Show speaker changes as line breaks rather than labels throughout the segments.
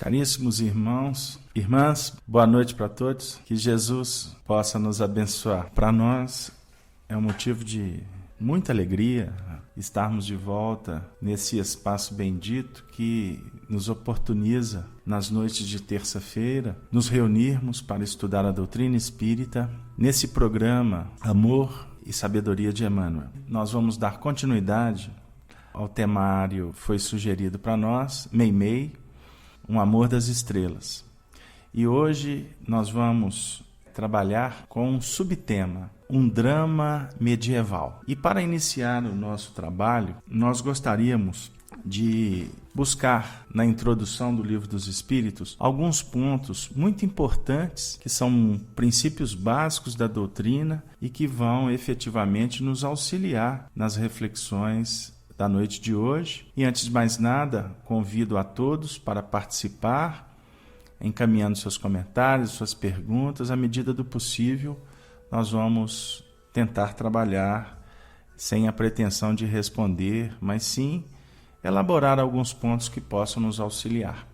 Caríssimos irmãos, irmãs, boa noite para todos. Que Jesus possa nos abençoar. Para nós é um motivo de muita alegria estarmos de volta nesse espaço bendito que nos oportuniza, nas noites de terça-feira, nos reunirmos para estudar a doutrina espírita nesse programa Amor e Sabedoria de Emmanuel. Nós vamos dar continuidade ao temário que foi sugerido para nós, Meimei, um amor das estrelas. E hoje nós vamos trabalhar com um subtema, um drama medieval. E para iniciar o nosso trabalho, nós gostaríamos de buscar na introdução do Livro dos Espíritos alguns pontos muito importantes que são princípios básicos da doutrina e que vão efetivamente nos auxiliar nas reflexões da noite de hoje. E antes de mais nada, convido a todos para participar, encaminhando seus comentários, suas perguntas. À medida do possível, nós vamos tentar trabalhar sem a pretensão de responder, mas sim elaborar alguns pontos que possam nos auxiliar.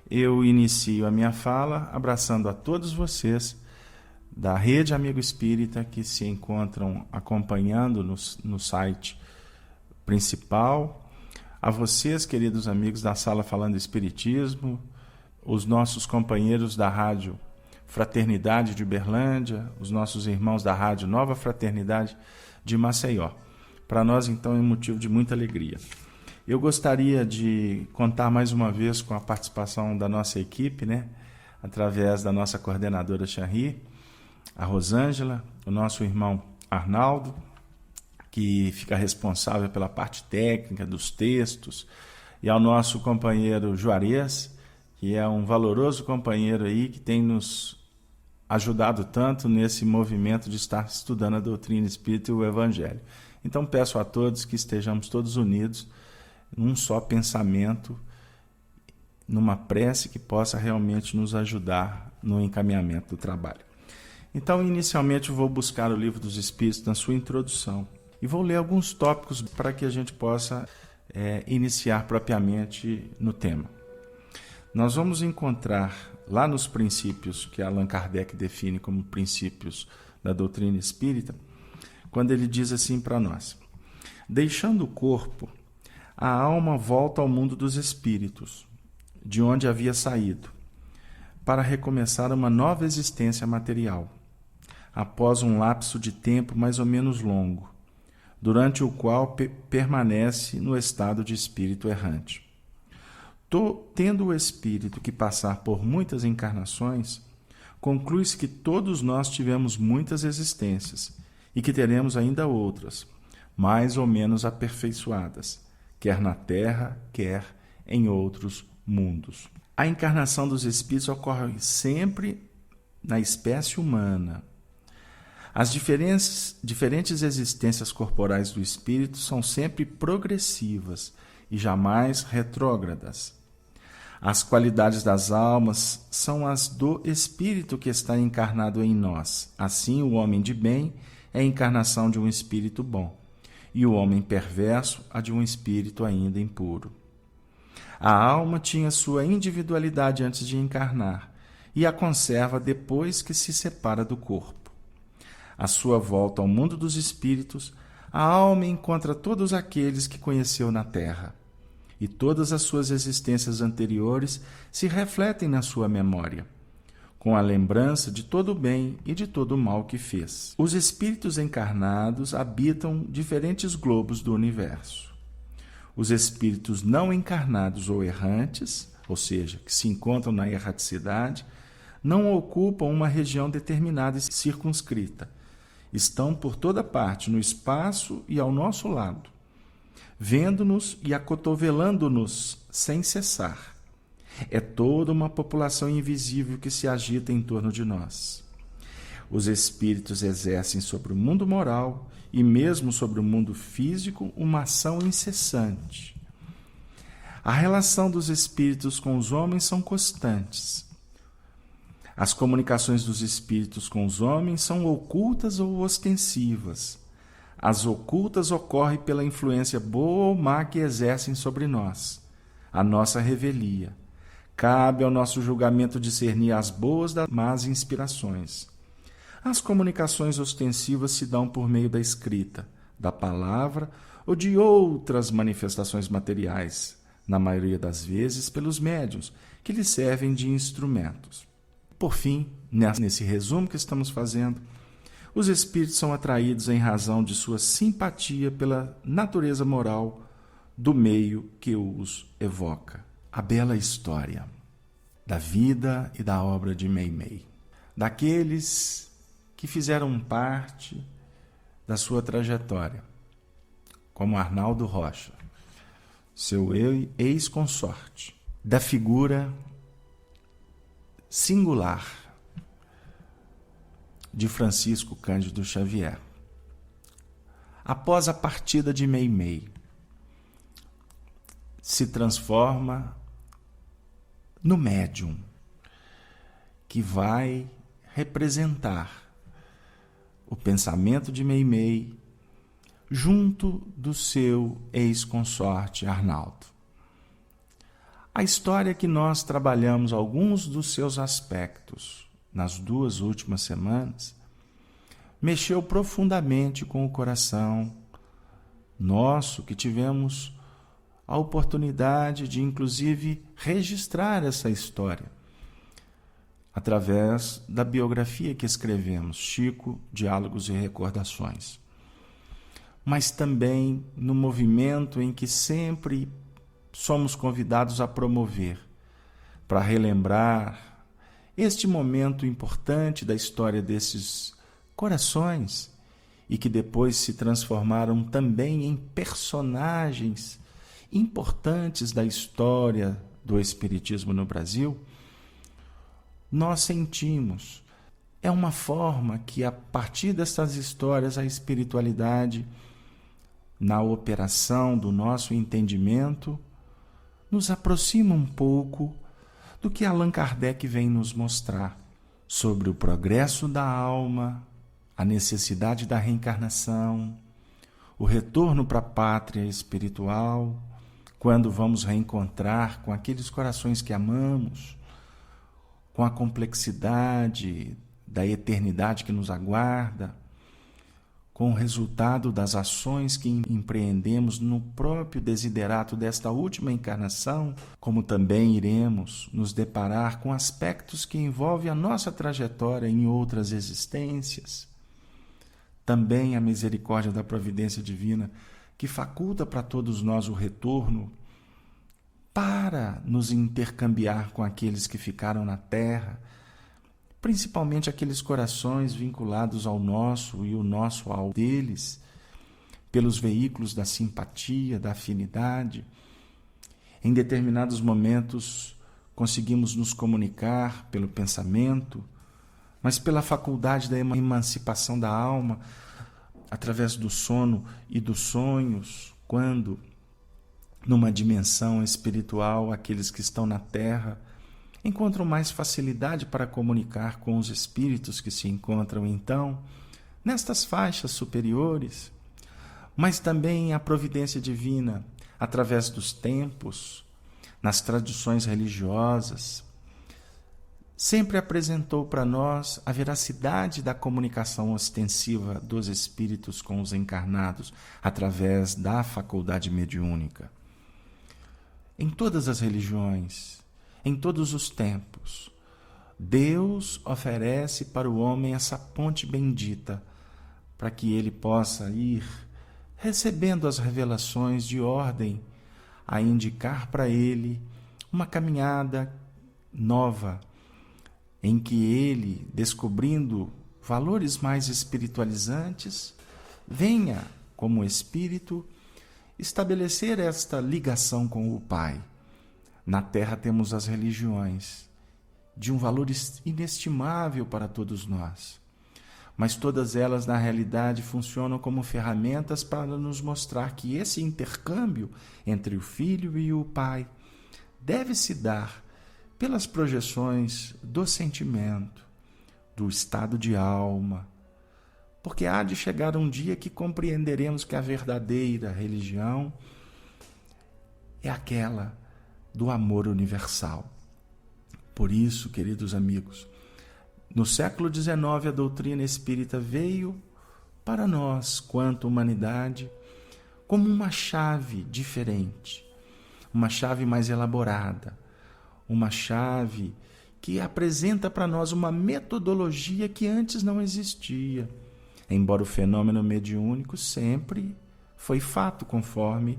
Eu inicio a minha fala abraçando a todos vocês da Rede Amigo Espírita que se encontram acompanhando no site principal, a vocês, queridos amigos da Sala Falando Espiritismo, os nossos companheiros da Rádio Fraternidade de Uberlândia, os nossos irmãos da Rádio Nova Fraternidade de Maceió. Para nós, então, é um motivo de muita alegria. Eu gostaria de contar mais uma vez com a participação da nossa equipe, através da nossa coordenadora Chanri, a Rosângela, o nosso irmão Arnaldo, que fica responsável pela parte técnica dos textos, e ao nosso companheiro Juarez, que é um valoroso companheiro aí que tem nos ajudado tanto nesse movimento de estar estudando a doutrina espírita e o Evangelho. Então peço a todos que estejamos todos unidos num só pensamento, numa prece que possa realmente nos ajudar no encaminhamento do trabalho. Então, inicialmente, eu vou buscar o Livro dos Espíritos na sua introdução e vou ler alguns tópicos para que a gente possa iniciar propriamente no tema. Nós vamos encontrar lá nos princípios que Allan Kardec define como princípios da doutrina espírita, quando ele diz assim para nós: deixando o corpo, a alma volta ao mundo dos espíritos, de onde havia saído, para recomeçar uma nova existência material, após um lapso de tempo mais ou menos longo, durante o qual permanece no estado de espírito errante. Tendo o espírito que passar por muitas encarnações, conclui-se que todos nós tivemos muitas existências e que teremos ainda outras, mais ou menos aperfeiçoadas, quer na Terra, quer em outros mundos. A encarnação dos espíritos ocorre sempre na espécie humana. As diferentes existências corporais do espírito são sempre progressivas e jamais retrógradas. As qualidades das almas são as do espírito que está encarnado em nós. Assim, o homem de bem é a encarnação de um espírito bom, e o homem perverso a de um espírito ainda impuro. A alma tinha sua individualidade antes de encarnar e a conserva depois que se separa do corpo. À sua volta ao mundo dos espíritos, a alma encontra todos aqueles que conheceu na terra, e todas as suas existências anteriores se refletem na sua memória, com a lembrança de todo o bem e de todo o mal que fez. Os espíritos encarnados habitam diferentes globos do universo. Os espíritos não encarnados ou errantes, ou seja, que se encontram na erraticidade, não ocupam uma região determinada e circunscrita. Estão por toda parte, no espaço e ao nosso lado, vendo-nos e acotovelando-nos sem cessar. É toda uma população invisível que se agita em torno de nós. Os espíritos exercem sobre o mundo moral e mesmo sobre o mundo físico uma ação incessante. A relação dos espíritos com os homens são constantes. As comunicações dos espíritos com os homens são ocultas ou ostensivas. As ocultas ocorrem pela influência boa ou má que exercem sobre nós, a nossa revelia. Cabe ao nosso julgamento discernir as boas das más inspirações. As comunicações ostensivas se dão por meio da escrita, da palavra ou de outras manifestações materiais, na maioria das vezes pelos médiuns, que lhes servem de instrumentos. Por fim, nesse resumo que estamos fazendo, os espíritos são atraídos em razão de sua simpatia pela natureza moral do meio que os evoca. A bela história da vida e da obra de Meimei, daqueles que fizeram parte da sua trajetória, como Arnaldo Rocha, seu ex-consorte, da figura singular de Francisco Cândido Xavier. Após a partida de Meimei, se transforma no médium que vai representar o pensamento de Meimei junto do seu ex-consorte Arnaldo. A história que nós trabalhamos alguns dos seus aspectos nas 2 últimas semanas mexeu profundamente com o coração nosso, que tivemos a oportunidade de, inclusive, registrar essa história através da biografia que escrevemos, Chico, Diálogos e Recordações. Mas também no movimento em que sempre somos convidados a promover, para relembrar este momento importante da história desses corações e que depois se transformaram também em personagens importantes da história do Espiritismo no Brasil. Nós sentimos, é uma forma que a partir dessas histórias a espiritualidade, na operação do nosso entendimento, nos aproxima um pouco do que Allan Kardec vem nos mostrar sobre o progresso da alma, a necessidade da reencarnação, o retorno para a pátria espiritual, quando vamos reencontrar com aqueles corações que amamos, com a complexidade da eternidade que nos aguarda, com o resultado das ações que empreendemos no próprio desiderato desta última encarnação, como também iremos nos deparar com aspectos que envolvem a nossa trajetória em outras existências. Também a misericórdia da providência divina, que faculta para todos nós o retorno para nos intercambiar com aqueles que ficaram na terra, principalmente aqueles corações vinculados ao nosso e o nosso ao deles, pelos veículos da simpatia, da afinidade. Em determinados momentos conseguimos nos comunicar pelo pensamento, mas pela faculdade da emancipação da alma, através do sono e dos sonhos, quando, numa dimensão espiritual, aqueles que estão na terra encontram mais facilidade para comunicar com os espíritos que se encontram, então, nestas faixas superiores, mas também a providência divina, através dos tempos, nas tradições religiosas, sempre apresentou para nós a veracidade da comunicação ostensiva dos espíritos com os encarnados, através da faculdade mediúnica. Em todas as religiões, em todos os tempos, Deus oferece para o homem essa ponte bendita para que ele possa ir recebendo as revelações de ordem a indicar para ele uma caminhada nova, em que ele, descobrindo valores mais espiritualizantes, venha, como espírito, estabelecer esta ligação com o Pai. Na Terra temos as religiões, de um valor inestimável para todos nós, mas todas elas, na realidade, funcionam como ferramentas para nos mostrar que esse intercâmbio entre o Filho e o Pai deve se dar pelas projeções do sentimento, do estado de alma, porque há de chegar um dia que compreenderemos que a verdadeira religião é aquela do amor universal. Por isso, queridos amigos, no século XIX a doutrina espírita veio para nós, quanto humanidade, como uma chave diferente, uma chave mais elaborada, uma chave que apresenta para nós uma metodologia que antes não existia, embora o fenômeno mediúnico sempre foi fato conforme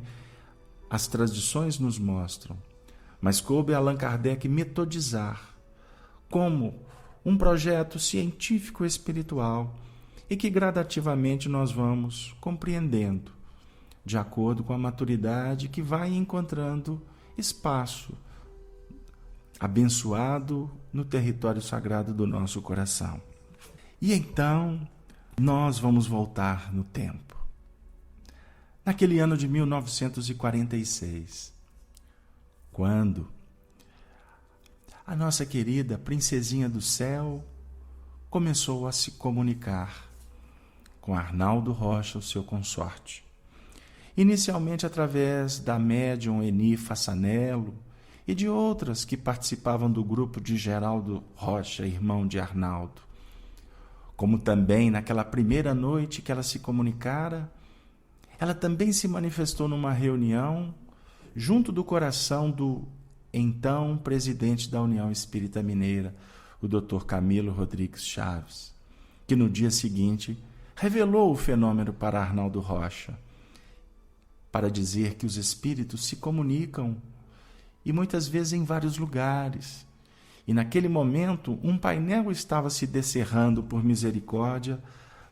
as tradições nos mostram. Mas coube a Allan Kardec metodizar como um projeto científico espiritual e que gradativamente nós vamos compreendendo, de acordo com a maturidade que vai encontrando espaço abençoado no território sagrado do nosso coração. E então nós vamos voltar no tempo. Naquele ano de 1946, quando a nossa querida princesinha do céu começou a se comunicar com Arnaldo Rocha, o seu consorte. Inicialmente através da médium Eni Fassanello e de outras que participavam do grupo de Geraldo Rocha, irmão de Arnaldo. Como também naquela primeira noite que ela se comunicara, ela também se manifestou numa reunião junto do coração do então presidente da União Espírita Mineira, o Dr. Camilo Rodrigues Chaves, que no dia seguinte revelou o fenômeno para Arnaldo Rocha, para dizer que os espíritos se comunicam e muitas vezes em vários lugares. E naquele momento um painel estava se descerrando por misericórdia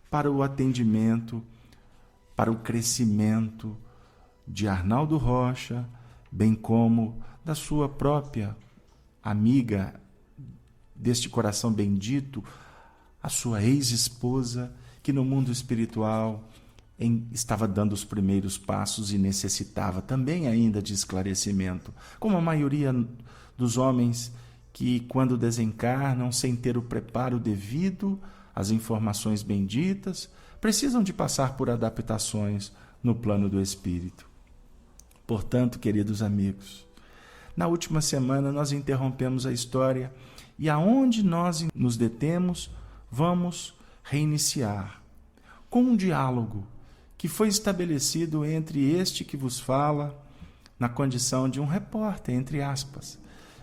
para o atendimento, para o crescimento de Arnaldo Rocha, bem como da sua própria amiga deste coração bendito, a sua ex-esposa, que no mundo espiritual estava dando os primeiros passos e necessitava também ainda de esclarecimento, como a maioria dos homens que, quando desencarnam sem ter o preparo devido às informações benditas, precisam de passar por adaptações no plano do espírito. Portanto, queridos amigos, na última semana nós interrompemos a história e aonde nós nos detemos, vamos reiniciar com um diálogo que foi estabelecido entre este que vos fala, na condição de um repórter, entre aspas,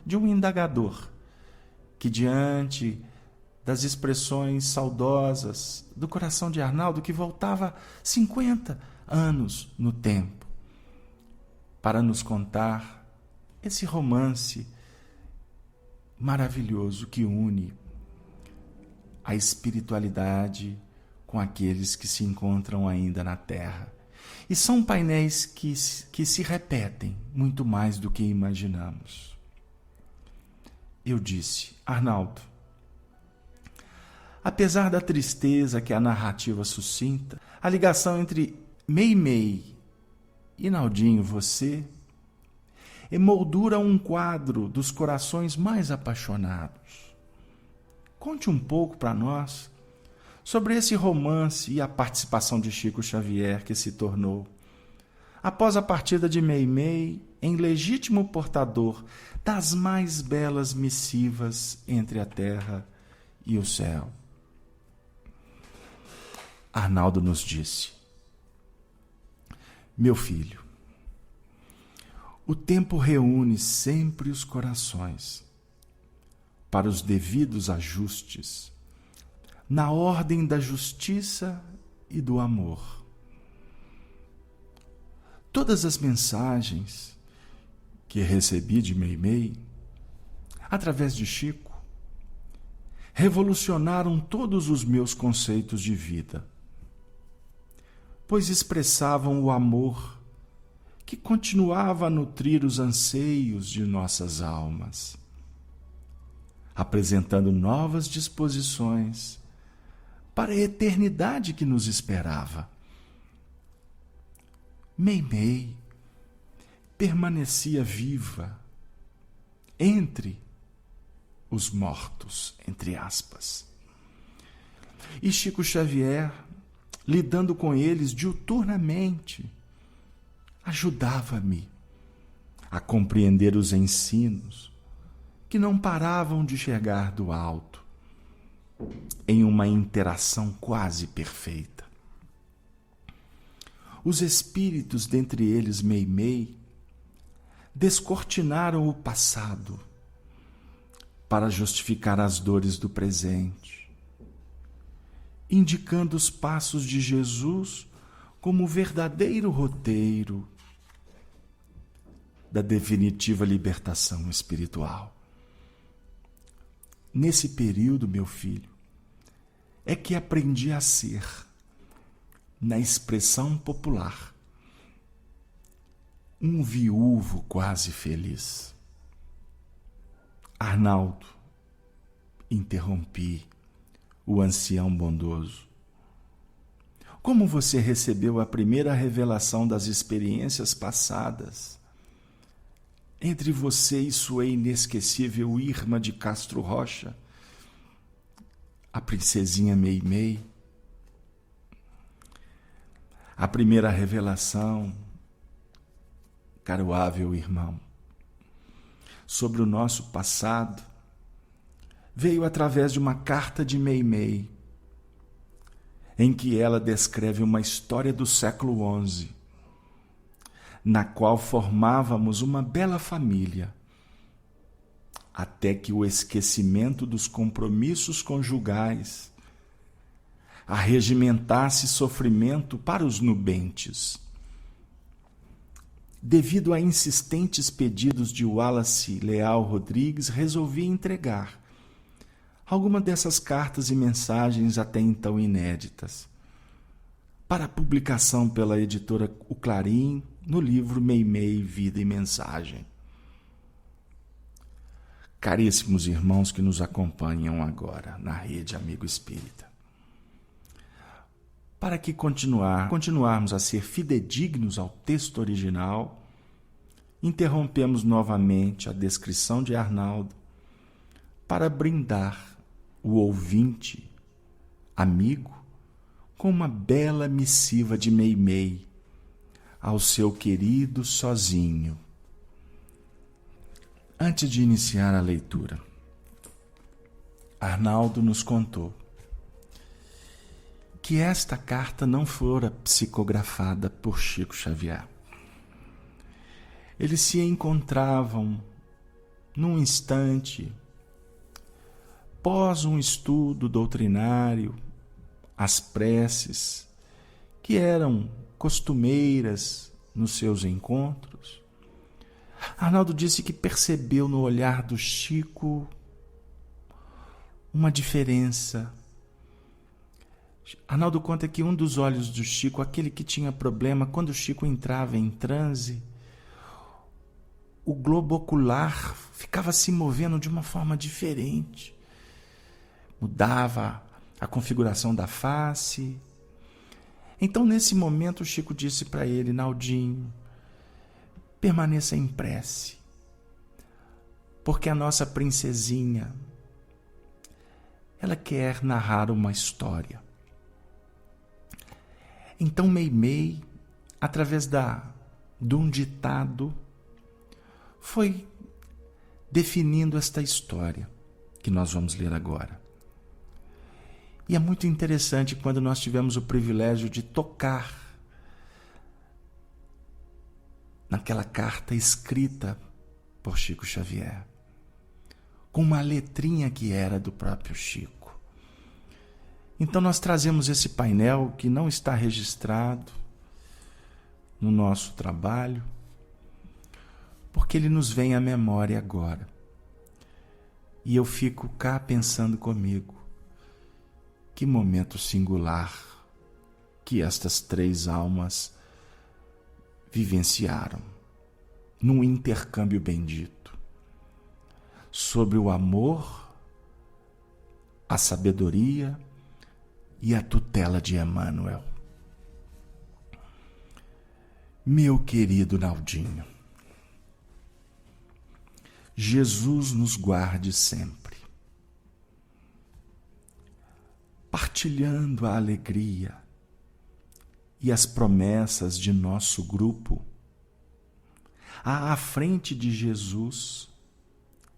de um indagador, que diante das expressões saudosas do coração de Arnaldo, que voltava 50 anos no tempo, para nos contar esse romance maravilhoso que une a espiritualidade com aqueles que se encontram ainda na Terra. E são painéis que se repetem muito mais do que imaginamos. Eu disse, Arnaldo, apesar da tristeza que a narrativa suscita, a ligação entre Meimei e Naldinho, você, emoldura um quadro dos corações mais apaixonados. Conte um pouco para nós sobre esse romance e a participação de Chico Xavier que se tornou, após a partida de Meimei, em legítimo portador das mais belas missivas entre a terra e o céu. Arnaldo nos disse, meu filho, o tempo reúne sempre os corações para os devidos ajustes, na ordem da justiça e do amor. Todas as mensagens que recebi de Meimei, através de Chico, revolucionaram todos os meus conceitos de vida, pois expressavam o amor que continuava a nutrir os anseios de nossas almas, apresentando novas disposições para a eternidade que nos esperava. Meimei permanecia viva entre os mortos, entre aspas. E Chico Xavier, lidando com eles diuturnamente, ajudava-me a compreender os ensinos que não paravam de chegar do alto, em uma interação quase perfeita. Os espíritos, dentre eles Meimei, descortinaram o passado para justificar as dores do presente, indicando os passos de Jesus como o verdadeiro roteiro da definitiva libertação espiritual. Nesse período, meu filho, é que aprendi a ser, na expressão popular, um viúvo quase feliz. Arnaldo, interrompi o ancião bondoso. Como você recebeu a primeira revelação das experiências passadas entre você e sua inesquecível Irma de Castro Rocha, a princesinha Meimei? A primeira revelação, caroável irmão, sobre o nosso passado, veio através de uma carta de Meimei, em que ela descreve uma história do século XI, na qual formávamos uma bela família, até que o esquecimento dos compromissos conjugais arregimentasse sofrimento para os nubentes. Devido a insistentes pedidos de Wallace Leal Rodrigues, resolvi entregar alguma dessas cartas e mensagens até então inéditas para publicação pela editora O Clarim no livro Meimei, Vida e Mensagem. Caríssimos irmãos que nos acompanham agora na Rede Amigo Espírita, para que continuarmos a ser fidedignos ao texto original, interrompemos novamente a descrição de Arnaldo para brindar o ouvinte, amigo, com uma bela missiva de Meimei ao seu querido sozinho. Antes de iniciar a leitura, Arnaldo nos contou que esta carta não fora psicografada por Chico Xavier. Eles se encontravam num instante, pós um estudo doutrinário, as preces, que eram costumeiras nos seus encontros. Arnaldo disse que percebeu no olhar do Chico uma diferença. Arnaldo conta que um dos olhos do Chico, aquele que tinha problema, quando o Chico entrava em transe, o globo ocular ficava se movendo de uma forma diferente. Mudava a configuração da face. Então, nesse momento, o Chico disse para ele: Naldinho, permaneça em prece, porque a nossa princesinha, ela quer narrar uma história. Então Meimei, através de um ditado, foi definindo esta história que nós vamos ler agora. E é muito interessante quando nós tivemos o privilégio de tocar naquela carta escrita por Chico Xavier, com uma letrinha que era do próprio Chico. Então nós trazemos esse painel que não está registrado no nosso trabalho, porque ele nos vem à memória agora. E eu fico cá pensando comigo, que momento singular que estas três almas vivenciaram num intercâmbio bendito sobre o amor, a sabedoria e a tutela de Emmanuel. Meu querido Naldinho, Jesus nos guarde sempre, partilhando a alegria e as promessas de nosso grupo, à frente de Jesus,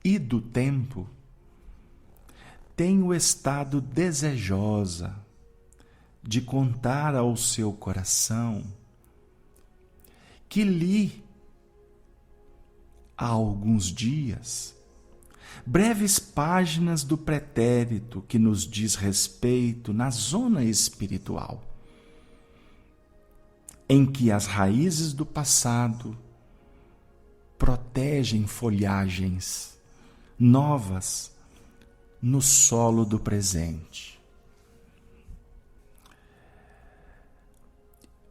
e do tempo, tenho estado desejosa de contar ao seu coração que li há alguns dias breves páginas do pretérito que nos diz respeito na zona espiritual, em que as raízes do passado protegem folhagens novas no solo do presente.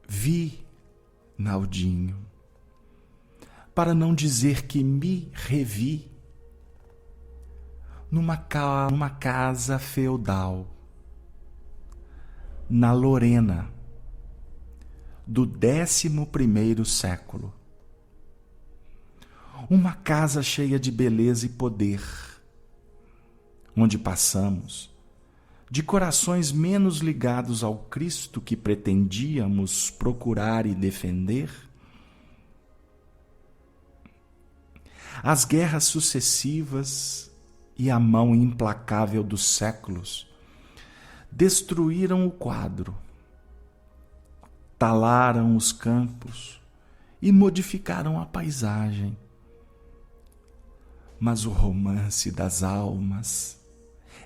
Vi, Naldinho, para não dizer que me revi, numa casa feudal, na Lorena, do 11º século. Uma casa cheia de beleza e poder, onde passamos, de corações menos ligados ao Cristo que pretendíamos procurar e defender, as guerras sucessivas e a mão implacável dos séculos destruíram o quadro, talaram os campos e modificaram a paisagem. Mas o romance das almas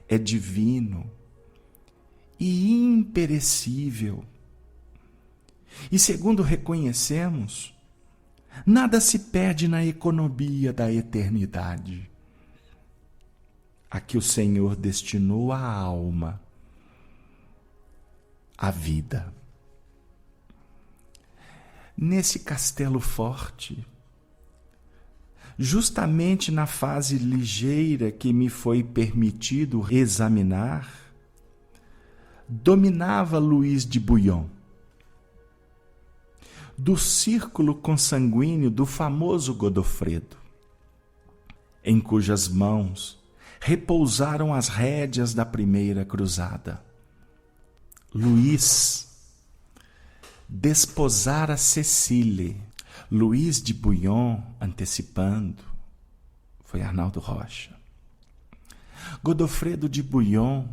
é divino e imperecível. E segundo reconhecemos, nada se perde na economia da eternidade, a que o Senhor destinou a alma, a vida. Nesse castelo forte, justamente na fase ligeira que me foi permitido examinar, dominava Luís de Bouillon, do círculo consanguíneo do famoso Godofredo, em cujas mãos repousaram as rédeas da primeira cruzada. Luís desposara Cecília. Luís de Bouillon, antecipando, foi Arnaldo Rocha. Godofredo de Bouillon,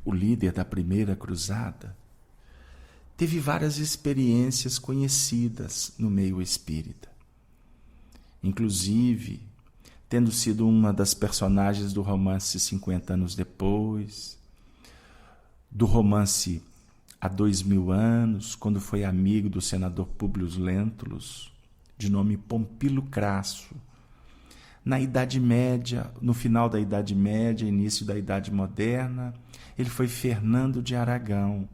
o líder da primeira cruzada, teve várias experiências conhecidas no meio espírita, inclusive tendo sido uma das personagens do romance 50 anos depois, do romance há 2000 anos, quando foi amigo do senador Públio Lentulus, de nome Pompílio Crasso. Na Idade Média, no final da Idade Média, início da Idade Moderna, ele foi Fernando de Aragão,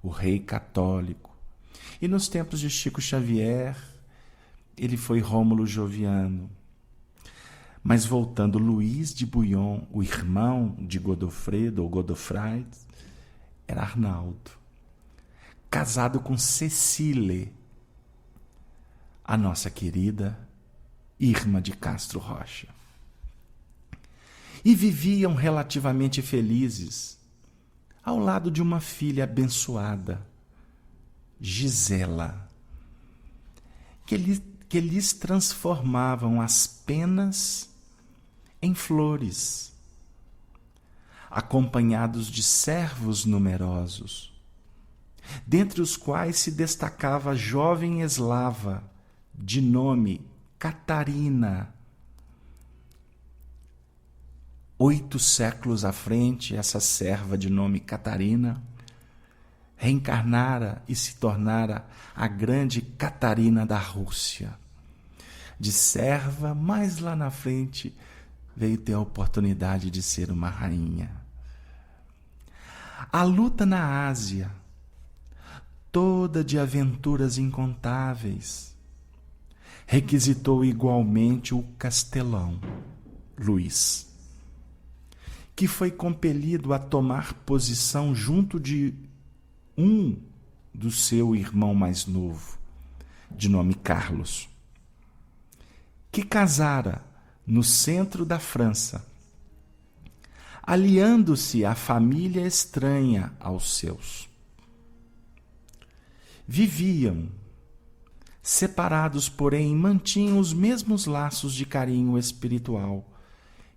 o rei católico. E nos tempos de Chico Xavier, ele foi Rômulo Joviano. Mas voltando, Luís de Bouillon, o irmão de Godofredo, ou Godofredo, era Arnaldo, casado com Cecília, a nossa querida Irma de Castro Rocha. E viviam relativamente felizes, ao lado de uma filha abençoada, Gisela, que lhes transformavam as penas em flores, acompanhados de servos numerosos, dentre os quais se destacava a jovem eslava, de nome Catarina. 8 séculos à frente, essa serva de nome Catarina reencarnara e se tornara a grande Catarina da Rússia. De serva, mais lá na frente, veio ter a oportunidade de ser uma rainha. A luta na Ásia, toda de aventuras incontáveis, requisitou igualmente o castelão, Luís, que foi compelido a tomar posição junto de do seu irmão mais novo, de nome Carlos, que casara no centro da França, aliando-se à família estranha aos seus. Viviam Separados, porém, mantinham os mesmos laços de carinho espiritual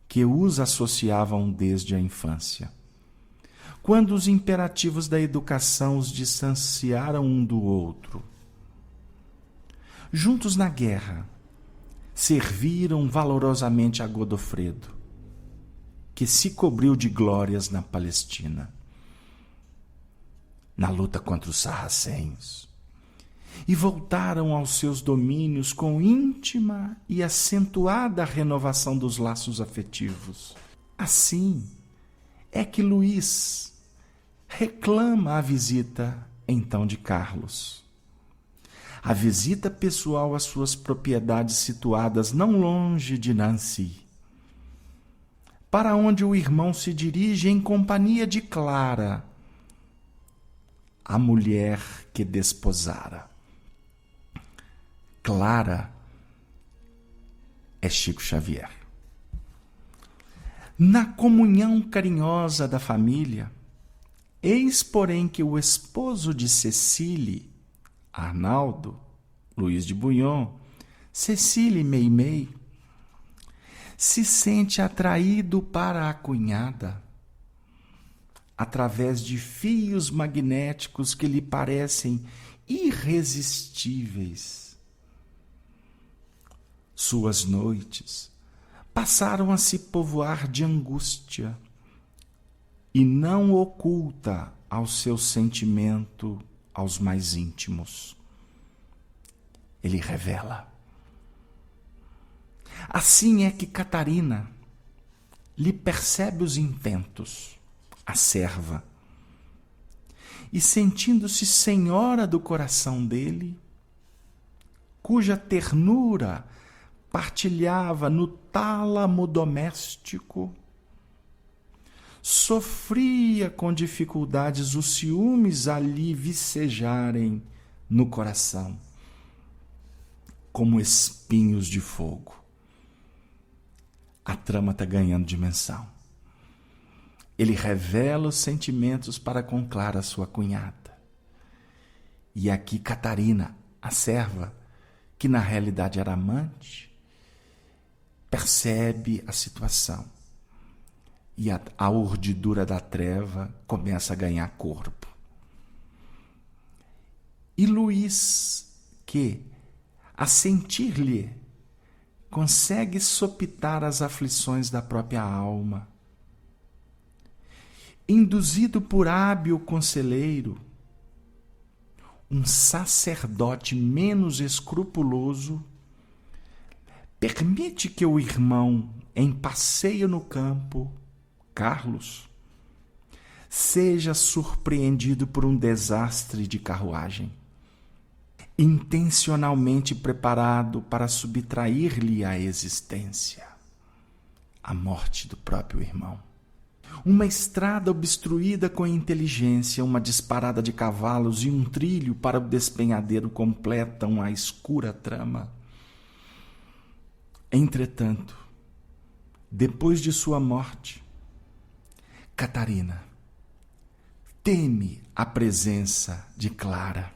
que os associavam desde a infância. Quando os imperativos da educação os distanciaram um do outro. Juntos na guerra, serviram valorosamente a Godofredo, que se cobriu de glórias na Palestina, na luta contra os sarracenos, e voltaram aos seus domínios com íntima e acentuada renovação dos laços afetivos. Assim é que Luís reclama a visita, então, de Carlos. A visita pessoal às suas propriedades situadas não longe de Nancy, para onde o irmão se dirige em companhia de Clara, a mulher que desposara. Clara é Chico Xavier. Na comunhão carinhosa da família, eis, porém, que o esposo de Cecília, Arnaldo, Luís de Bouillon, Cecília Meimei, se sente atraído para a cunhada através de fios magnéticos que lhe parecem irresistíveis. Suas noites passaram a se povoar de angústia e não oculta ao seu sentimento aos mais íntimos. Ele revela. Assim é que Catarina lhe percebe os intentos, a serva, e sentindo-se senhora do coração dele, cuja ternura partilhava no tálamo doméstico, sofria com dificuldades os ciúmes ali vicejarem no coração, como espinhos de fogo. A trama está ganhando dimensão. Ele revela os sentimentos para com Clara, sua cunhada. E aqui Catarina, a serva, que na realidade era amante, percebe a situação. E a urdidura da treva começa a ganhar corpo. E Luís, que, a sentir-lhe, consegue sopitar as aflições da própria alma, induzido por hábil conselheiro, um sacerdote menos escrupuloso, permite que o irmão, em passeio no campo, Carlos, seja surpreendido por um desastre de carruagem, intencionalmente preparado para subtrair-lhe a existência, a morte do próprio irmão. Uma estrada obstruída com inteligência, uma disparada de cavalos e um trilho para o despenhadeiro completam a escura trama. Entretanto, depois de sua morte, Catarina teme a presença de Clara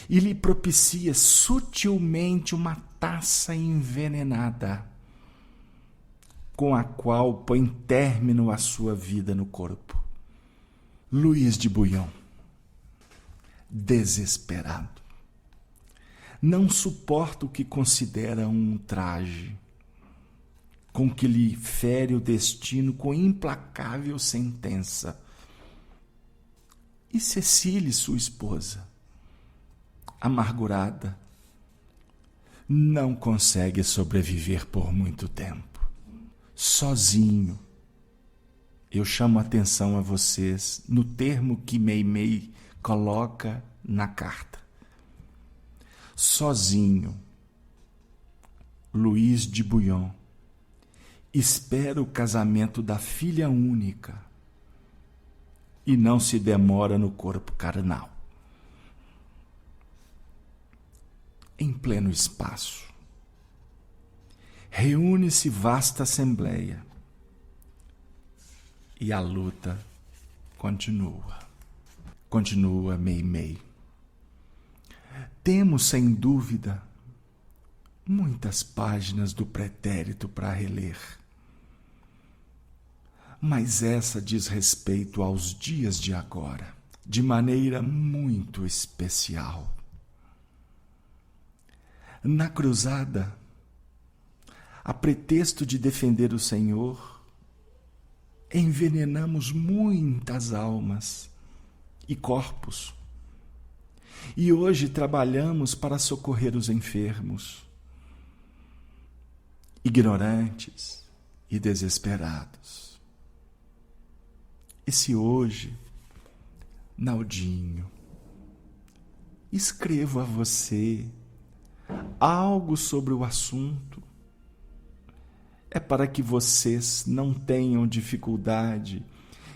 e lhe propicia sutilmente uma taça envenenada, com a qual põe término à sua vida no corpo. Luís de Bouillon, desesperado, não suporta o que considera um ultraje, com que lhe fere o destino com implacável sentença. E Cecília, sua esposa, amargurada, não consegue sobreviver por muito tempo. Sozinho. Eu chamo a atenção a vocês no termo que Meimei coloca na carta. Sozinho, Luís de Bouillon espera o casamento da filha única e não se demora no corpo carnal. Em pleno espaço, reúne-se vasta assembleia e a luta continua. Continua Meimei. Temos, sem dúvida, muitas páginas do pretérito para reler. Mas essa diz respeito aos dias de agora, de maneira muito especial. Na cruzada, a pretexto de defender o Senhor, envenenamos muitas almas e corpos. E hoje trabalhamos para socorrer os enfermos, ignorantes e desesperados. E se hoje, Naldinho, escrevo a você algo sobre o assunto, é para que vocês não tenham dificuldade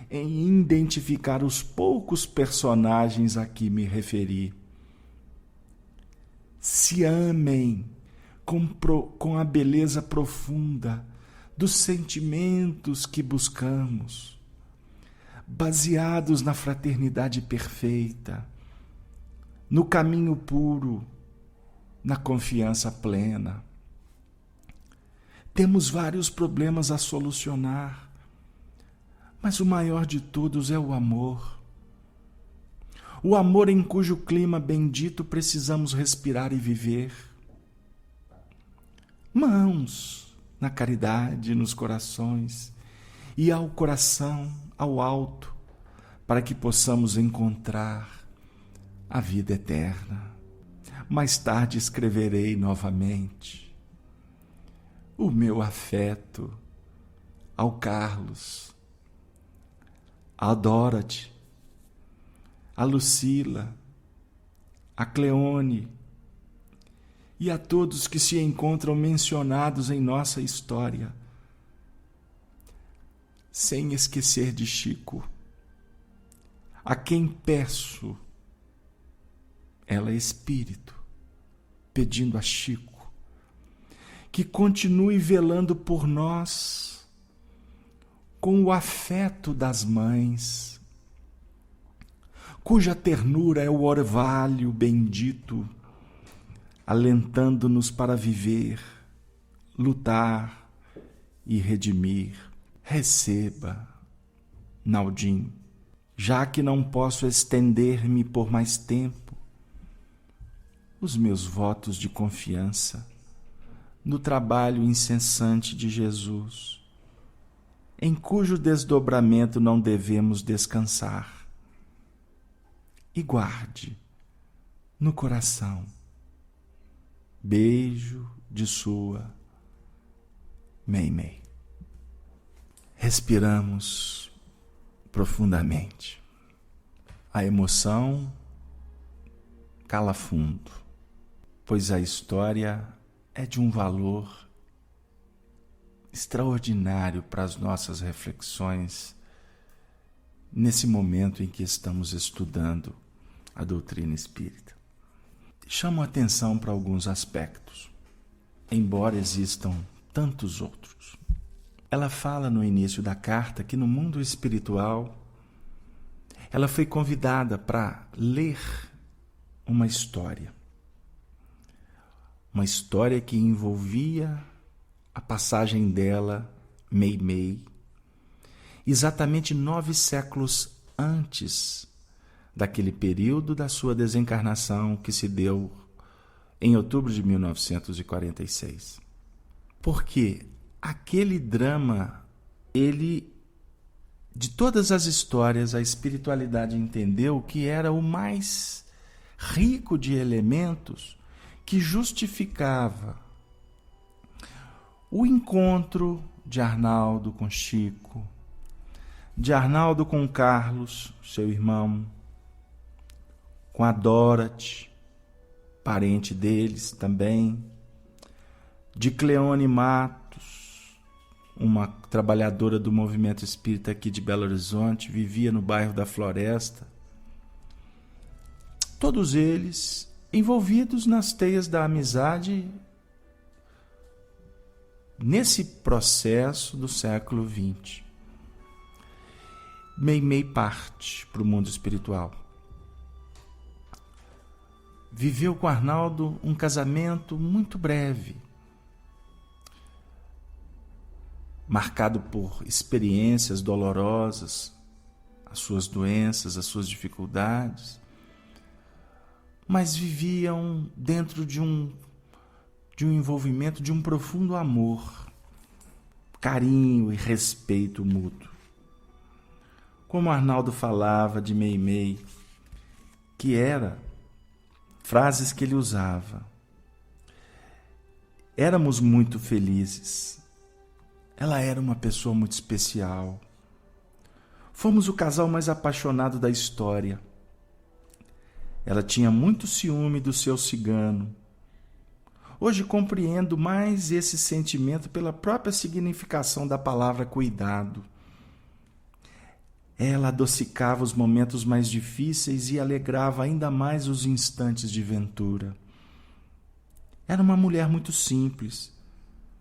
em identificar os poucos personagens a que me referi. Se amem com a beleza profunda dos sentimentos que buscamos, baseados na fraternidade perfeita, no caminho puro, na confiança plena. Temos vários problemas a solucionar, mas o maior de todos é o amor. O amor em cujo clima bendito precisamos respirar e viver. Mãos na caridade, nos corações, e ao coração, ao alto, para que possamos encontrar a vida eterna. Mais tarde escreverei novamente o meu afeto ao Carlos, à Dorothy, a Lucila, a Cleone e a todos que se encontram mencionados em nossa história, sem esquecer de Chico, a quem peço, ela é espírito, pedindo a Chico que continue velando por nós com o afeto das mães, cuja ternura é o orvalho bendito, alentando-nos para viver, lutar e redimir. Receba, Naldinho, já que não posso estender-me por mais tempo, os meus votos de confiança no trabalho incessante de Jesus, em cujo desdobramento não devemos descansar. E guarde no coração. Beijo de sua Meimei. Respiramos profundamente. A emoção cala fundo, pois a história é de um valor extraordinário para as nossas reflexões nesse momento em que estamos estudando a doutrina espírita. Chamo a atenção para alguns aspectos, embora existam tantos outros. Ela fala no início da carta que no mundo espiritual ela foi convidada para ler uma história que envolvia a passagem dela, Meimei, exatamente 9 séculos antes daquele período da sua desencarnação que se deu em outubro de 1946. Porque aquele drama, de todas as histórias, a espiritualidade entendeu que era o mais rico de elementos que justificava o encontro de Arnaldo com Chico, de Arnaldo com Carlos, seu irmão, com a Dorothy, parente deles também, de Cleone Matos, uma trabalhadora do movimento espírita aqui de Belo Horizonte, vivia no bairro da Floresta. Todos eles envolvidos nas teias da amizade nesse processo do século XX. Meimei parte para o mundo espiritual. viveu com Arnaldo um casamento muito breve, marcado por experiências dolorosas, as suas doenças, as suas dificuldades, mas viviam dentro de um envolvimento, de um profundo amor, carinho e respeito mútuo. Como Arnaldo falava de Meimei, que era frases que ele usava: éramos muito felizes, ela era uma pessoa muito especial, fomos o casal mais apaixonado da história. Ela tinha muito ciúme do seu cigano. Hoje compreendo mais esse sentimento pela própria significação da palavra cuidado. Ela adocicava os momentos mais difíceis e alegrava ainda mais os instantes de ventura. Era uma mulher muito simples,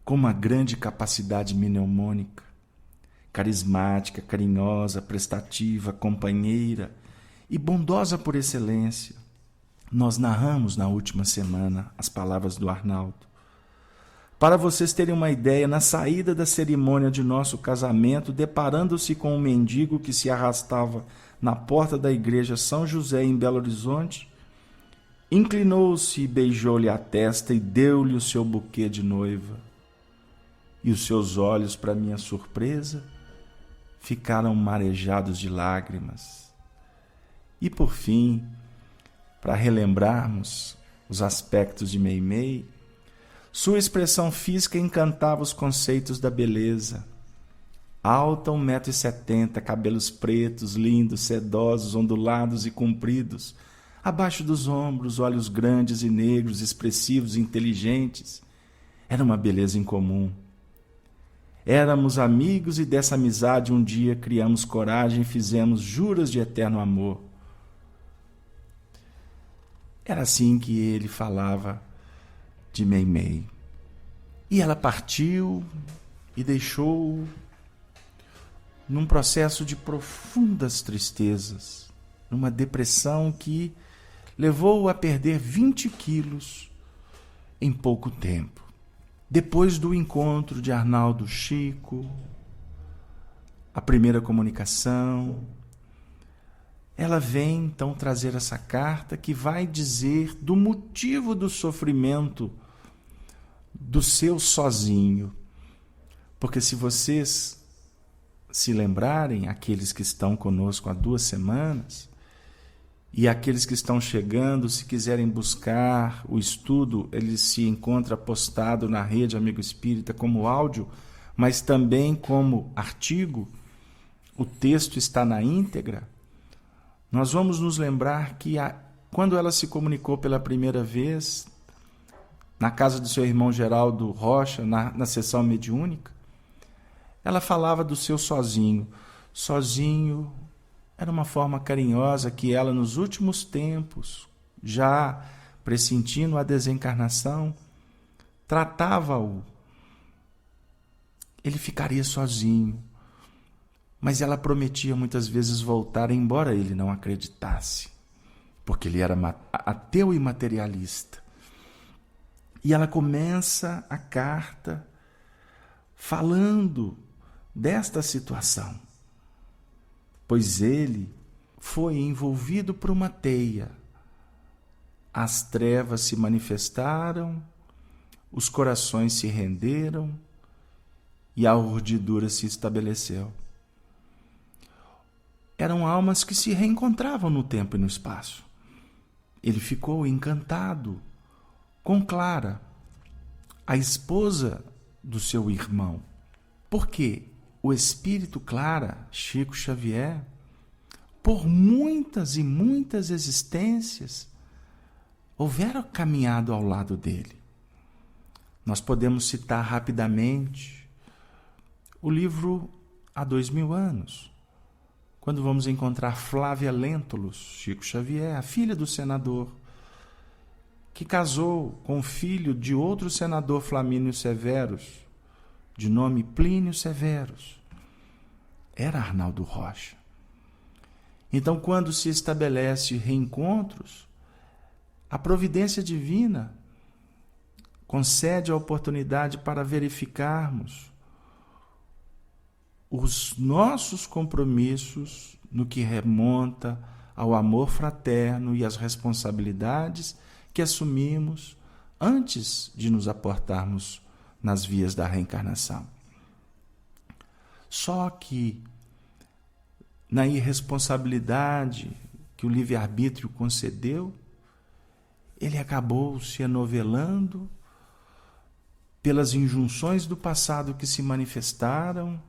com uma grande capacidade mnemônica, carismática, carinhosa, prestativa, companheira e bondosa por excelência. Nós narramos na última semana as palavras do Arnaldo. Para vocês terem uma ideia, na saída da cerimônia de nosso casamento, deparando-se com um mendigo que se arrastava na porta da igreja São José em Belo Horizonte, inclinou-se e beijou-lhe a testa e deu-lhe o seu buquê de noiva. E os seus olhos, para minha surpresa, ficaram marejados de lágrimas. E por fim, para relembrarmos os aspectos de Meimei, sua expressão física encantava os conceitos da beleza. Alta, 1,70 m, cabelos pretos, lindos, sedosos, ondulados e compridos, abaixo dos ombros, olhos grandes e negros, expressivos e inteligentes. Era uma beleza incomum. Éramos amigos e dessa amizade um dia criamos coragem e fizemos juras de eterno amor. Era assim que ele falava de Meimei. E ela partiu e deixou num processo de profundas tristezas, numa depressão que levou-o a perder 20 quilos em pouco tempo. Depois do encontro de Arnaldo Chico, a primeira comunicação, ela vem então trazer essa carta que vai dizer do motivo do sofrimento do seu sozinho. Porque se vocês se lembrarem, aqueles que estão conosco há 2 semanas, e aqueles que estão chegando, se quiserem buscar o estudo, ele se encontra postado na Rede Amigo Espírita como áudio, mas também como artigo. O texto está na íntegra. Nós vamos nos lembrar que quando ela se comunicou pela primeira vez, na casa do seu irmão Geraldo Rocha, na sessão mediúnica, ela falava do seu sozinho. Sozinho era uma forma carinhosa que ela, nos últimos tempos, já pressentindo a desencarnação, tratava-o. Ele ficaria sozinho. Mas ela prometia muitas vezes voltar, embora ele não acreditasse, porque ele era ateu e materialista. E ela começa a carta falando desta situação, pois ele foi envolvido por uma teia. As trevas se manifestaram, os corações se renderam e a urdidura se estabeleceu. Eram almas que se reencontravam no tempo e no espaço. Ele ficou encantado com Clara, a esposa do seu irmão. Porque o espírito Clara, Chico Xavier, por muitas e muitas existências, houvera caminhado ao lado dele. Nós podemos citar rapidamente o livro Há 2000 anos, quando vamos encontrar Flávia Lentulus, Chico Xavier, a filha do senador, que casou com o filho de outro senador, Flamínio Severus, de nome Plínio Severus. Era Arnaldo Rocha. Então, quando se estabelece reencontros, A providência divina concede a oportunidade para verificarmos os nossos compromissos no que remonta ao amor fraterno e às responsabilidades que assumimos antes de nos aportarmos nas vias da reencarnação. Só que, na irresponsabilidade que o livre-arbítrio concedeu, ele acabou se enovelando pelas injunções do passado que se manifestaram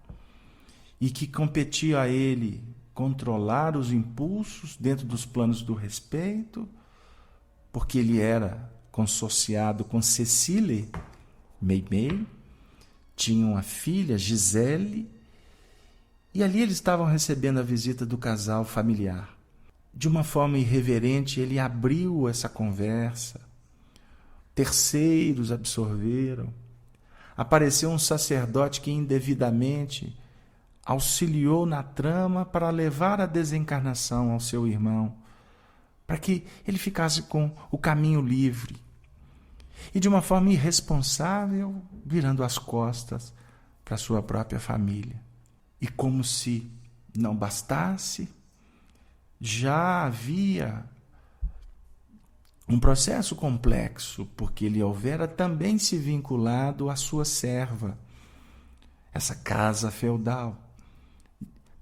e que competia a ele controlar os impulsos dentro dos planos do respeito, porque ele era consociado com Cecile Meimei, tinha uma filha, Gisele, e ali eles estavam recebendo a visita do casal familiar. De uma forma irreverente, ele abriu essa conversa. Terceiros absorveram. Apareceu um sacerdote que indevidamente auxiliou na trama para levar a desencarnação ao seu irmão, para que ele ficasse com o caminho livre. E de uma forma irresponsável, virando as costas para sua própria família. E como se não bastasse, já havia um processo complexo, porque ele houvera também se vinculado à sua serva, essa casa feudal,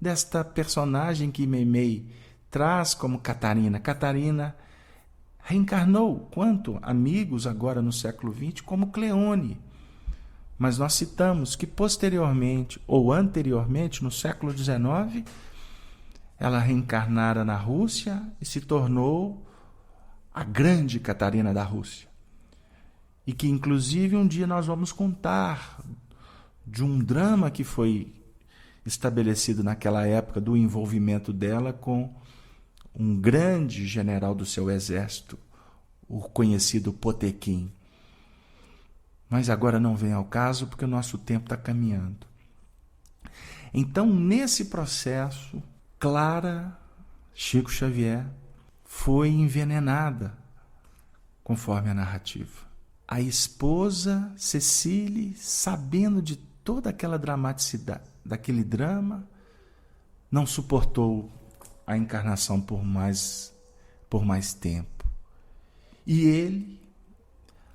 desta personagem que Meimei traz como Catarina. Catarina reencarnou, quanto amigos agora no século XX, como Cleone. Mas nós citamos que posteriormente, ou anteriormente, no século XIX, ela reencarnara na Rússia e se tornou a grande Catarina da Rússia. E que, inclusive, um dia nós vamos contar de um drama que foi estabelecido naquela época do envolvimento dela com um grande general do seu exército, o conhecido Potequim. Mas agora não vem ao caso porque o nosso tempo está caminhando. Então, nesse processo, Clara Chico Xavier foi envenenada, conforme a narrativa. A esposa Cecile, sabendo de toda aquela dramaticidade, daquele drama, não suportou a encarnação por mais tempo. E ele,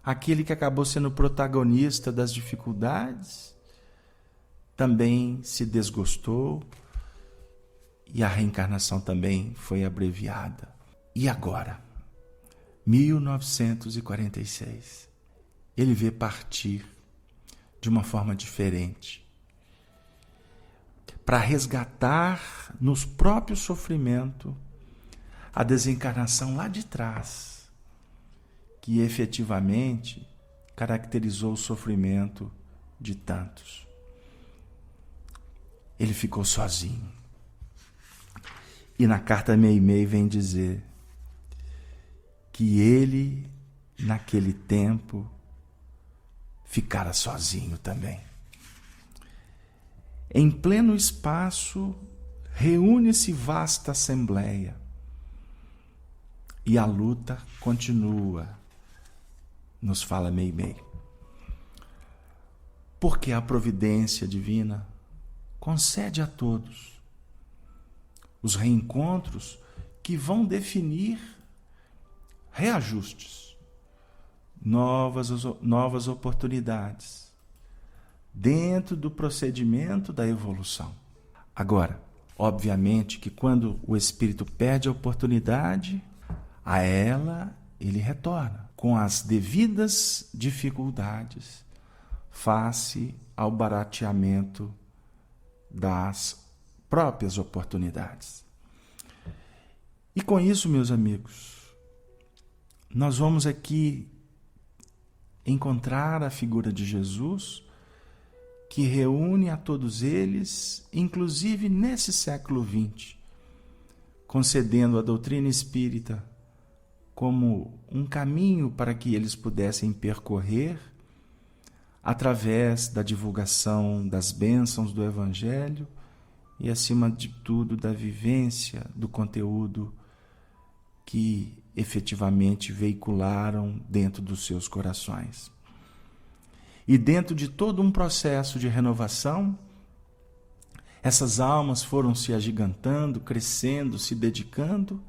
aquele que acabou sendo protagonista das dificuldades, também se desgostou e a reencarnação também foi abreviada. E agora, 1946, ele vê partir de uma forma diferente, para resgatar nos próprios sofrimentos a desencarnação lá de trás, que efetivamente caracterizou o sofrimento de tantos. Ele ficou sozinho. E na carta Meimei vem dizer que ele, naquele tempo, ficara sozinho também. Em pleno espaço, reúne-se vasta assembleia e a luta continua, nos fala Meimei. Porque a providência divina concede a todos os reencontros que vão definir reajustes, novas oportunidades, dentro do procedimento da evolução. Agora, obviamente que quando o espírito perde a oportunidade, a ela ele retorna, com as devidas dificuldades, face ao barateamento das próprias oportunidades. E com isso, meus amigos, nós vamos aqui encontrar a figura de Jesus, que reúne a todos eles, inclusive nesse século XX, concedendo a doutrina espírita como um caminho para que eles pudessem percorrer através da divulgação das bênçãos do Evangelho e, acima de tudo, da vivência do conteúdo que efetivamente veicularam dentro dos seus corações. E dentro de todo um processo de renovação, essas almas foram se agigantando, crescendo, se dedicando,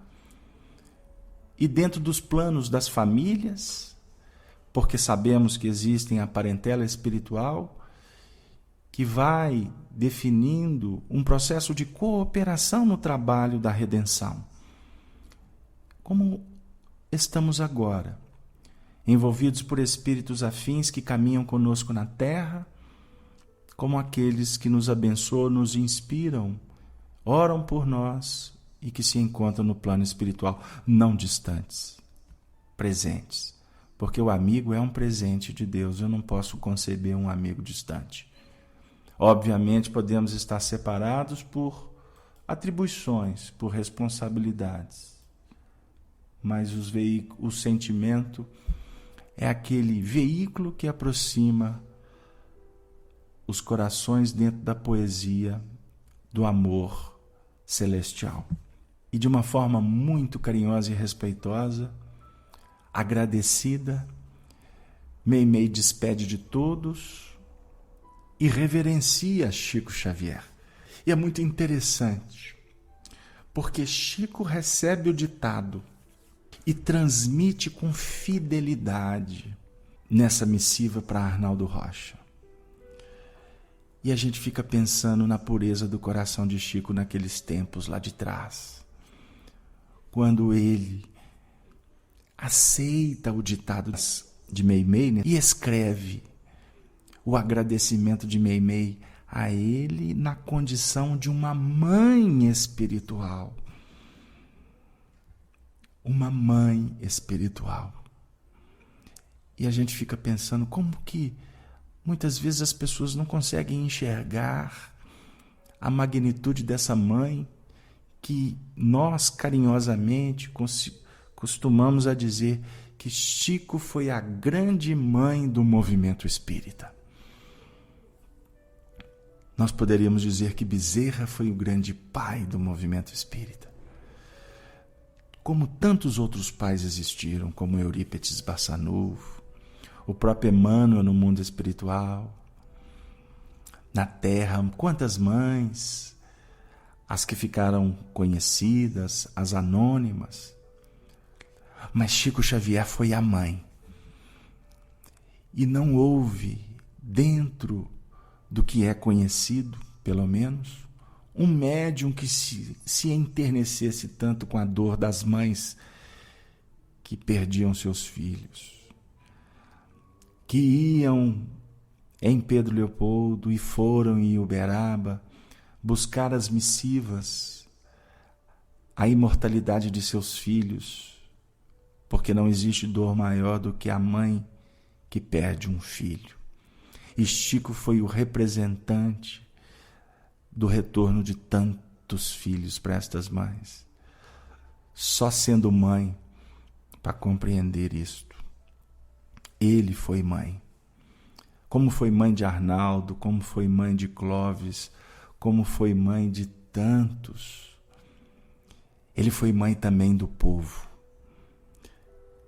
e dentro dos planos das famílias, porque sabemos que existem a parentela espiritual, que vai definindo um processo de cooperação no trabalho da redenção. Como estamos agora, envolvidos por espíritos afins que caminham conosco na terra, como aqueles que nos abençoam, nos inspiram, oram por nós e que se encontram no plano espiritual, não distantes, presentes. Porque o amigo é um presente de Deus, eu não posso conceber um amigo distante. Obviamente podemos estar separados por atribuições, por responsabilidades, mas o sentimento é aquele veículo que aproxima os corações dentro da poesia do amor celestial. E de uma forma muito carinhosa e respeitosa, agradecida, Meimei despede de todos e reverencia Chico Xavier. E é muito interessante, porque Chico recebe o ditado e transmite com fidelidade nessa missiva para Arnaldo Rocha. E a gente fica pensando na pureza do coração de Chico naqueles tempos lá de trás, quando ele aceita o ditado de Meimei, né, e escreve o agradecimento de Meimei a ele na condição de uma mãe espiritual. Uma mãe espiritual. E a gente fica pensando como que muitas vezes as pessoas não conseguem enxergar a magnitude dessa mãe que nós carinhosamente costumamos a dizer que Chico foi a grande mãe do movimento espírita. Nós poderíamos dizer que Bezerra foi o grande pai do movimento espírita. Como tantos outros pais existiram, como Eurípides Barçanufo, o próprio Emmanuel no mundo espiritual, na terra, quantas mães, as que ficaram conhecidas, as anônimas. Mas Chico Xavier foi a mãe. E não houve, dentro do que é conhecido, pelo menos, um médium que se enternecesse tanto com a dor das mães que perdiam seus filhos, que iam em Pedro Leopoldo e foram em Uberaba buscar as missivas, a imortalidade de seus filhos, porque não existe dor maior do que a mãe que perde um filho. E Chico foi o representante do retorno de tantos filhos para estas mães. Só sendo mãe para compreender isto. Ele foi mãe. Como foi mãe de Arnaldo, como foi mãe de Clóvis, como foi mãe de tantos. Ele foi mãe também do povo.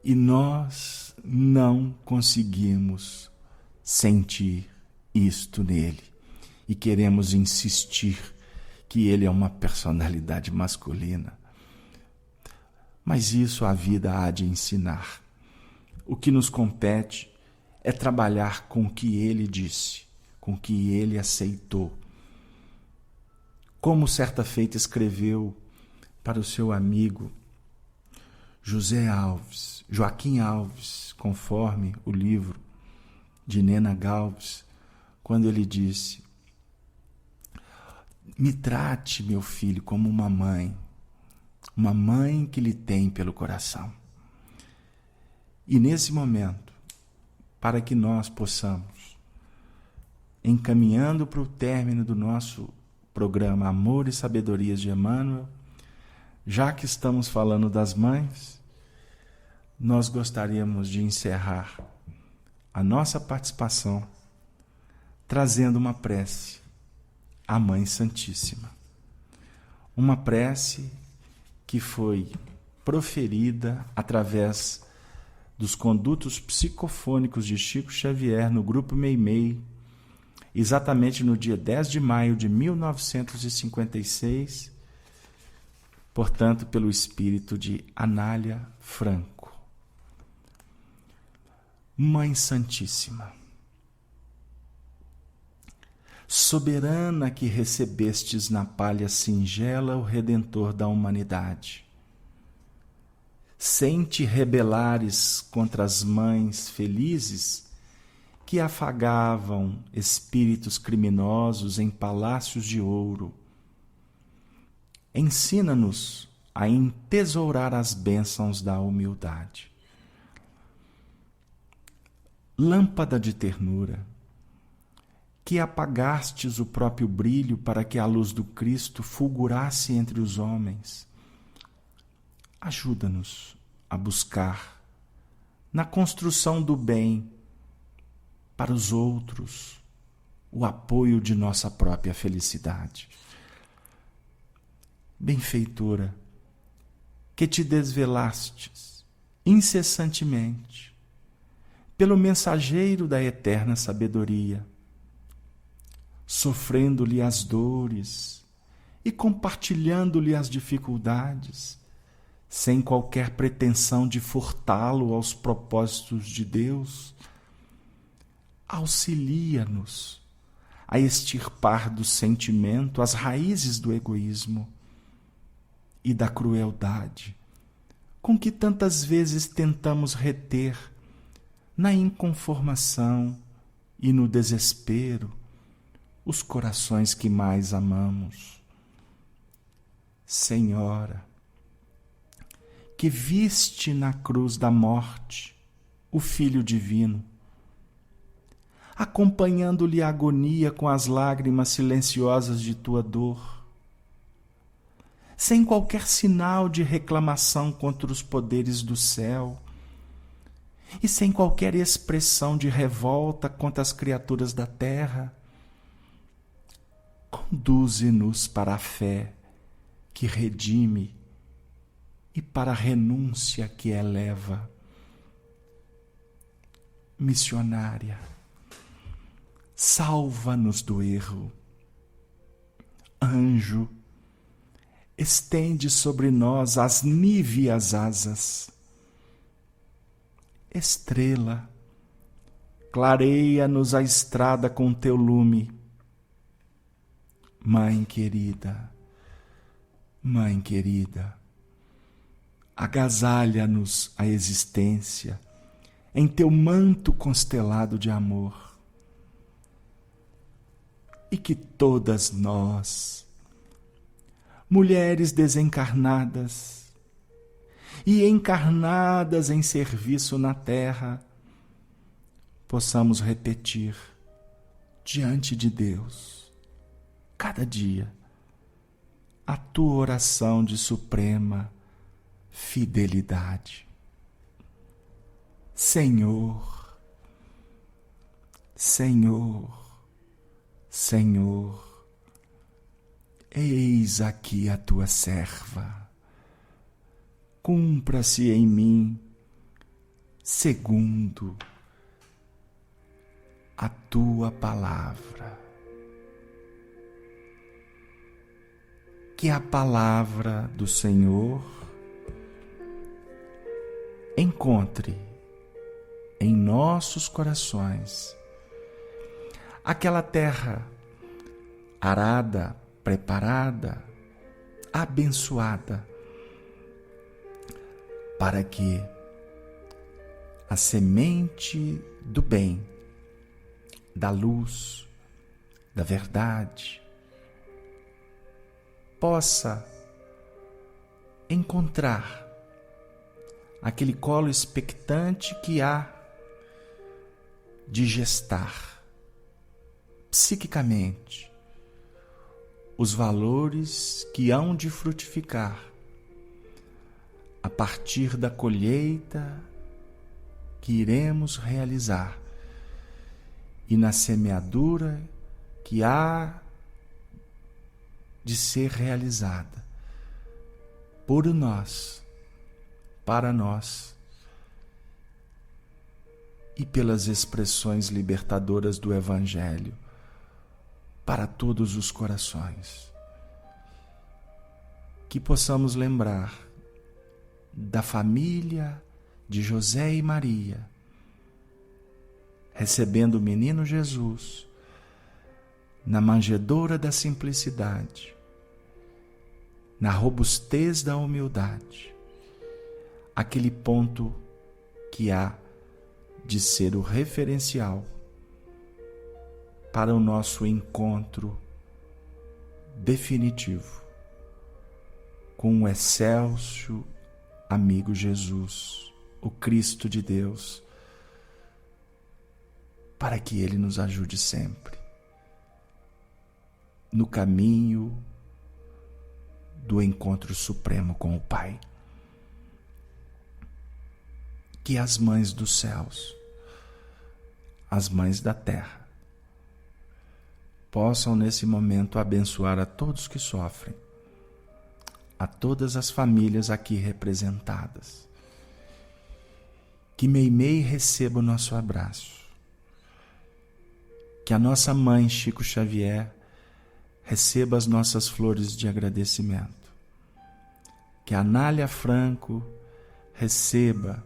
E nós não conseguimos sentir isto nele. E queremos insistir que ele é uma personalidade masculina. Mas isso a vida há de ensinar. O que nos compete é trabalhar com o que ele disse, com o que ele aceitou. Como certa feita escreveu para o seu amigo Joaquim Alves, conforme o livro de Nena Galves, quando ele disse: me trate, meu filho, como uma mãe que lhe tem pelo coração. E nesse momento, para que nós possamos, encaminhando para o término do nosso programa Amor e Sabedorias de Emmanuel, já que estamos falando das mães, nós gostaríamos de encerrar a nossa participação trazendo uma prece à Mãe Santíssima. Uma prece que foi proferida através dos condutos psicofônicos de Chico Xavier no Grupo Meimei, exatamente no dia 10 de maio de 1956, portanto, pelo espírito de Anália Franco. Mãe Santíssima, soberana que recebestes na palha singela o Redentor da humanidade, sem te rebelares contra as mães felizes que afagavam espíritos criminosos em palácios de ouro, ensina-nos a entesourar as bênçãos da humildade. Lâmpada de ternura, que apagastes o próprio brilho para que a luz do Cristo fulgurasse entre os homens, ajuda-nos a buscar, na construção do bem para os outros, o apoio de nossa própria felicidade. Benfeitora, que te desvelastes incessantemente pelo mensageiro da eterna sabedoria, sofrendo-lhe as dores e compartilhando-lhe as dificuldades, sem qualquer pretensão de furtá-lo aos propósitos de Deus, auxilia-nos a extirpar do sentimento as raízes do egoísmo e da crueldade, com que tantas vezes tentamos reter na inconformação e no desespero os corações que mais amamos. Senhora, que viste na cruz da morte o Filho Divino, acompanhando-lhe a agonia com as lágrimas silenciosas de tua dor, sem qualquer sinal de reclamação contra os poderes do céu e sem qualquer expressão de revolta contra as criaturas da terra, conduze-nos para a fé que redime e para a renúncia que eleva. Missionária, salva-nos do erro. Anjo, estende sobre nós as níveas asas. Estrela, clareia-nos a estrada com teu lume. Mãe querida, agasalha-nos a existência em teu manto constelado de amor. E que todas nós, mulheres desencarnadas e encarnadas em serviço na terra, possamos repetir diante de Deus, cada dia, a tua oração de suprema fidelidade. Senhor, eis aqui a tua serva. Cumpra-se em mim segundo a tua palavra. Que a palavra do Senhor encontre em nossos corações aquela terra arada, preparada, abençoada, para que a semente do bem, da luz, da verdade, possa encontrar aquele colo expectante que há de gestar psiquicamente os valores que hão de frutificar a partir da colheita que iremos realizar e na semeadura que há de ser realizada por nós para nós e pelas expressões libertadoras do Evangelho para todos os corações. Que possamos lembrar da família de José e Maria, recebendo o menino Jesus na manjedoura da simplicidade, na robustez da humildade, aquele ponto que há de ser o referencial para o nosso encontro definitivo com o excelso amigo Jesus, o Cristo de Deus, para que Ele nos ajude sempre no caminho do encontro supremo com o Pai. Que as mães dos céus, as mães da terra, possam nesse momento abençoar a todos que sofrem, a todas as famílias aqui representadas. Que Meimei receba o nosso abraço. Que a nossa mãe Chico Xavier receba as nossas flores de agradecimento. Que a Anália Franco receba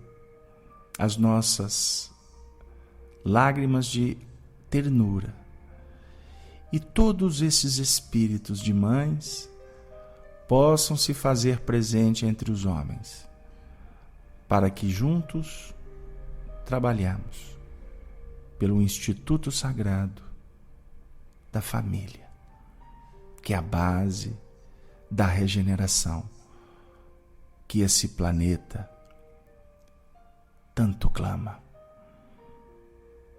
as nossas lágrimas de ternura. E todos esses espíritos de mães possam se fazer presente entre os homens, para que juntos trabalhemos pelo Instituto Sagrado da Família, que é a base da regeneração que esse planeta tanto clama.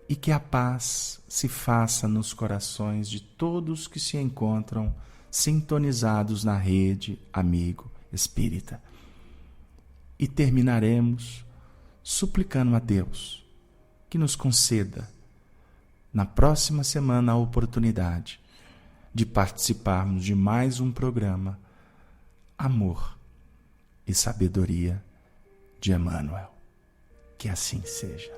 E que a paz se faça nos corações de todos que se encontram sintonizados na rede Amigo Espírita. E terminaremos suplicando a Deus que nos conceda na próxima semana a oportunidade de participarmos de mais um programa Amor e Sabedoria de Emmanuel. Que assim seja.